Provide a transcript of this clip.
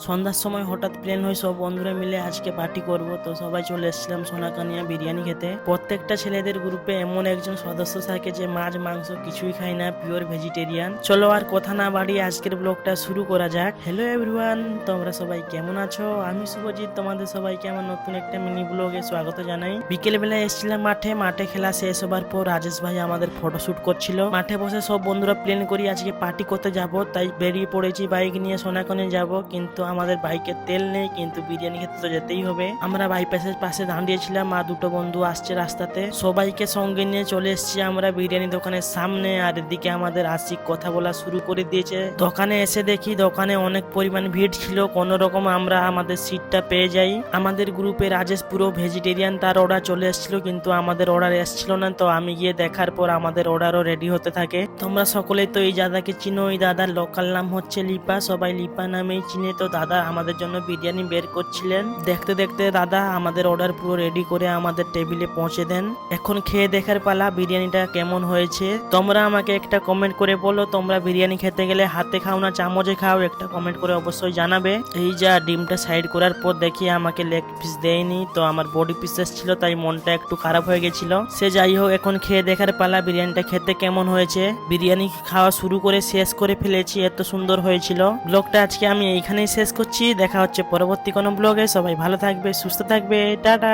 সন্ধ্যার সময় হঠাৎ প্ল্যান হয় সব বন্ধুরা মিলে আজকে পার্টি করব, তো সবাই চলে এসেছিলাম সোনাকানিয়া বিরিয়ানি খেতে। প্রত্যেকটা ছেলেদের গ্রুপে এমন একজন সদস্য থাকে যে মাছ মাংস কিছুই খায় না, পিওর ভেজিটেরিয়ান। চলো আর কথা না বাড়িয়ে আজকের ব্লগটা শুরু করা যাক। হ্যালো এভরিওয়ান, তোমরা সবাই কেমন আছো? আমি শুভজিৎ, তোমাদের সবাইকে আমার নতুন একটা মিনি ব্লগে স্বাগত জানাই। বিকেল বেলায় এসেছিলাম মাঠে খেলা শেষ হবার পর রাজেশ ভাই আমাদের ফটোশুট করছিল। মাঠে বসে সব বন্ধুরা প্ল্যান করি আজকে পার্টি করতে যাব, তাই বেরিয়ে পড়েছি বাইক নিয়ে সোনাকানিয়া যাব। কিন্তু আমাদের বাইকে তেল নেই, কিন্তু বিরিয়ানি খেতে তো যেতেই হবে। আমরা বাইপাসের পাশে দাঁড়িয়েছিলাম আর দুটো বন্ধু আসছে রাস্তাতে, সবাইকে সঙ্গে নিয়ে চলে এসেছি আমরা বিরিয়ানি দোকানের সামনে। আর এদিকে আমাদের আশিক কথা বলা শুরু করে দিয়েছে। দোকানে এসে দেখি দোকানে অনেক পরিমাণ ভিড় ছিল, কোন রকম আমরা আমাদের সিটটা পেয়ে যাই। আমাদের গ্রুপে রাজেশ পুরো ভেজিটেরিয়ান, তার অর্ডার চলে এসেছিল কিন্তু আমাদের অর্ডার এসেছিল না। তো আমি গিয়ে দেখার পর আমাদের অর্ডারও রেডি হতে থাকে। তোমরা সকলেই তো এই দাদাকে চিনো, এই দাদার লোকাল নাম হচ্ছে লিপা, সবাই লিপা নামেই চিনে। তো দাদা আমাদের জন্য বিরিয়ানি বের করছিলেন। দেখতে দেখতে দাদা আমাদের অর্ডার পুরো রেডি করে আমাদের টেবিলে পৌঁছে দেন। এখন খেয়ে দেখার পালা বিরিয়ানিটা কেমন হয়েছে। তোমরা আমাকে একটা কমেন্ট করে বলো, তোমরা বিরিয়ানি খেতে গেলে হাতে খাও না চামচে খাও? একটা কমেন্ট করে অবশ্যই জানাবে। এই যা ডিমটা সাইড করার পর দেখি আমাকে লেগ পিস দেয়নি, তো আমার বডি পিসেস ছিল, তাই মনটা একটু খারাপ হয়ে গেছিল। সে যাই হোক, এখন খেয়ে দেখার পালা বিরিয়ানিটা খেতে কেমন হয়েছে। বিরিয়ানি খাওয়া শুরু করে শেষ করে ফেলেছি, এত সুন্দর হয়েছিল। ব্লগটা আজকে আমি এইখানেই শেষ করছি। দেখা হচ্ছে পরবর্তী কোনো ব্লগে। সবাই ভালো থাকবে, সুস্থ থাকবে, টাটা।